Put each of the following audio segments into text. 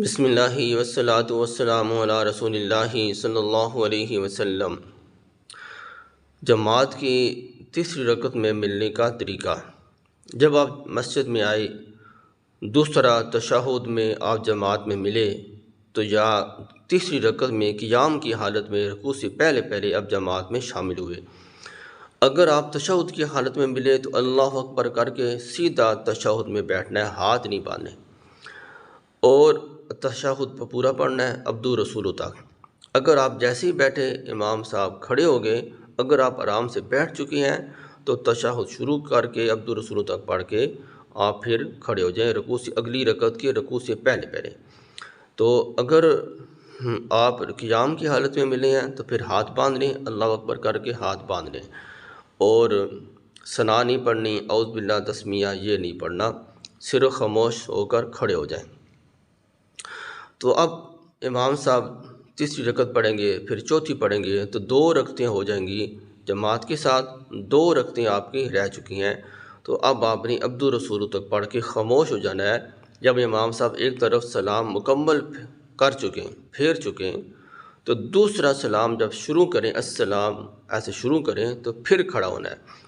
بسم اللہ والصلاة والسلام علی رسول اللہ صلی اللہ علیہ وسلم۔ جماعت کی تیسری رکعت میں ملنے کا طریقہ۔ جب آپ مسجد میں آئے، دوسرا تشہد میں آپ جماعت میں ملے تو یا تیسری رکعت میں قیام کی حالت میں رکوع سے پہلے آپ جماعت میں شامل ہوئے۔ اگر آپ تشہد کی حالت میں ملے تو اللہ اکبر کر کے سیدھا تشہد میں بیٹھنا ہے، ہاتھ نہیں باندھنے، اور تشہد پورا پڑھنا ہے عبدو رسول تک۔ اگر آپ جیسے ہی بیٹھے امام صاحب کھڑے ہو گئے، اگر آپ آرام سے بیٹھ چکے ہیں تو تشہد شروع کر کے عبدو رسول تک پڑھ کے آپ پھر کھڑے ہو جائیں رکوع سے، اگلی رکعت کے رکوع سے پہلے۔ تو اگر آپ قیام کی حالت میں ملے ہیں تو پھر ہاتھ باندھ لیں، اللہ اکبر کر کے ہاتھ باندھ لیں، اور ثنا نہیں پڑھنی، اعوذ باللہ تسمیہ یہ نہیں پڑھنا، صرف خاموش ہو کر کھڑے ہو جائیں۔ تو اب امام صاحب تیسری رکعت پڑھیں گے، پھر چوتھی پڑھیں گے، تو 2 رکعتیں ہو جائیں گی جماعت کے ساتھ، 2 رکعتیں آپ کی رہ چکی ہیں۔ تو اب آپ نے عبدو رسول تک پڑھ کے خاموش ہو جانا ہے۔ جب امام صاحب ایک طرف سلام مکمل کر چکیں، پھیر چکیں، تو دوسرا سلام جب شروع کریں، السلام ایسے شروع کریں تو پھر کھڑا ہونا ہے۔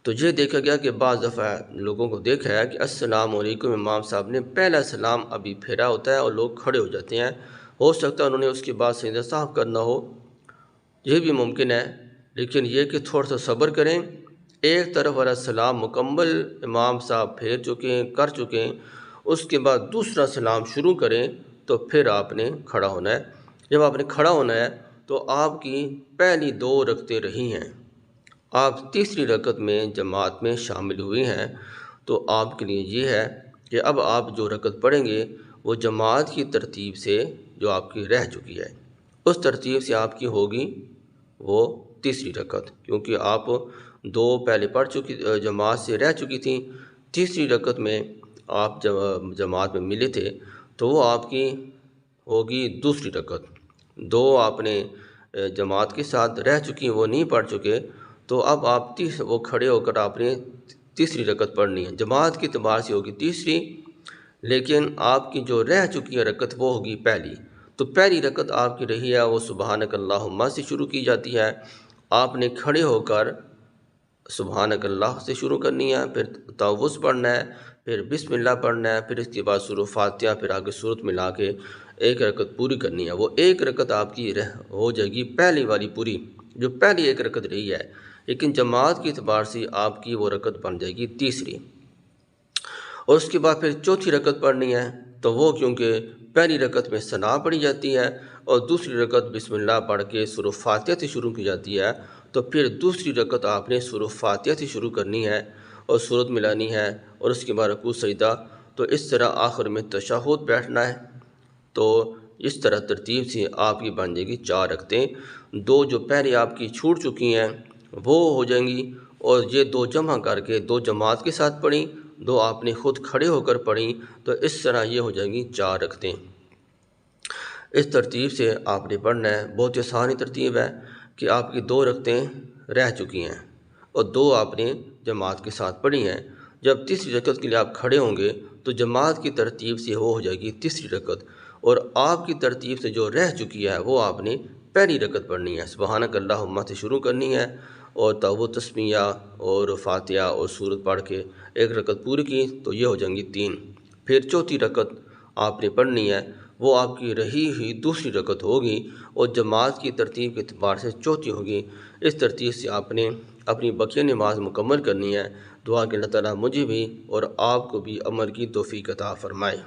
تو یہ دیکھا گیا کہ بعض دفعہ لوگوں کو دیکھا ہے کہ السلام علیکم امام صاحب نے پہلا سلام ابھی پھیرا ہوتا ہے اور لوگ کھڑے ہو جاتے ہیں، ہو سکتا ہے انہوں نے اس کے بعد سجدہ صاحب کرنا ہو، یہ بھی ممکن ہے، لیکن یہ کہ تھوڑا سا صبر کریں۔ ایک طرف والا سلام مکمل امام صاحب پھیر چکیں، کر چکیں، اس کے بعد دوسرا سلام شروع کریں تو پھر آپ نے کھڑا ہونا ہے۔ جب آپ نے کھڑا ہونا ہے تو آپ کی پہلی 2 رکعتیں رہی ہیں، آپ تیسری رکعت میں جماعت میں شامل ہوئے ہیں، تو آپ کے لیے یہ ہے کہ اب آپ جو رکعت پڑھیں گے وہ جماعت کی ترتیب سے جو آپ کی رہ چکی ہے اس ترتیب سے آپ کی ہوگی وہ تیسری رکعت، کیونکہ آپ 2 پہلے پڑھ چکی، جماعت سے رہ چکی تھیں، تیسری رکعت میں آپ جماعت میں ملے تھے تو وہ آپ کی ہوگی دوسری رکعت۔ 2 آپ نے جماعت کے ساتھ رہ چکی، وہ نہیں پڑھ چکے، تو اب آپ وہ کھڑے ہو کر آپ نے تیسری رکعت پڑھنی ہے، جماعت کے اعتبار سے ہوگی تیسری، لیکن آپ کی جو رہ چکی ہے رکعت وہ ہوگی پہلی۔ تو پہلی رکعت آپ کی رہی ہے وہ سبحانک اللہم سے شروع کی جاتی ہے، آپ نے کھڑے ہو کر سبحانک اللہ سے شروع کرنی ہے، پھر تعوذ پڑھنا ہے، پھر بسم اللہ پڑھنا ہے، پھر اس کے بعد سورۃ فاتحہ، پھر آگے سورت ملا کے ایک رکعت پوری کرنی ہے۔ وہ ایک رکعت آپ کی ہو جائے گی پہلی والی پوری، جو پہلی ایک رکعت رہی ہے، لیکن جماعت کے اعتبار سے آپ کی وہ رکعت بن جائے گی تیسری۔ اور اس کے بعد پھر چوتھی رکعت پڑھنی ہے، تو وہ کیونکہ پہلی رکعت میں ثنا پڑھی جاتی ہے اور دوسری رکعت بسم اللہ پڑھ کے سورۃ فاتحہ سے شروع کی جاتی ہے، تو پھر دوسری رکعت آپ نے سورۃ فاتحہ سے شروع کرنی ہے اور سورت ملانی ہے، اور اس کے بعد رکوع سجدہ، تو اس طرح آخر میں تشہد بیٹھنا ہے۔ تو اس طرح ترتیب سے آپ کی بن جائے گی 4 رکعتیں، 2 جو پہلے آپ کی چھوٹ چکی ہیں وہ ہو جائیں گی، اور یہ 2 جمع کر کے 2 جماعت کے ساتھ پڑھیں، 2 آپ نے خود کھڑے ہو کر پڑھیں، تو اس طرح یہ ہو جائیں گی 4 رکعتیں۔ اس ترتیب سے آپ نے پڑھنا ہے، بہت آسان ترتیب ہے کہ آپ کی 2 رکعتیں رہ چکی ہیں اور 2 آپ نے جماعت کے ساتھ پڑھی ہیں۔ جب تیسری رکعت کے لیے آپ کھڑے ہوں گے تو جماعت کی ترتیب سے وہ ہو جائے گی تیسری رکعت، اور آپ کی ترتیب سے جو رہ چکی ہے وہ آپ نے پہلی رکعت پڑھنی ہے، سبحانک اللہم سے شروع کرنی ہے، اور تعوذ تسمیہ اور فاتحہ اور سورت پڑھ کے ایک رکعت پوری کی تو یہ ہو جائیں گی 3۔ پھر چوتھی رکعت آپ نے پڑھنی ہے، وہ آپ کی رہی ہوئی دوسری رکعت ہوگی اور جماعت کی ترتیب کے اعتبار سے چوتھی ہوگی۔ اس ترتیب سے آپ نے اپنی بقیہ نماز مکمل کرنی ہے۔ دعا کہ اللہ تعالیٰ مجھے بھی اور آپ کو بھی عمل کی توفیق عطا فرمائے۔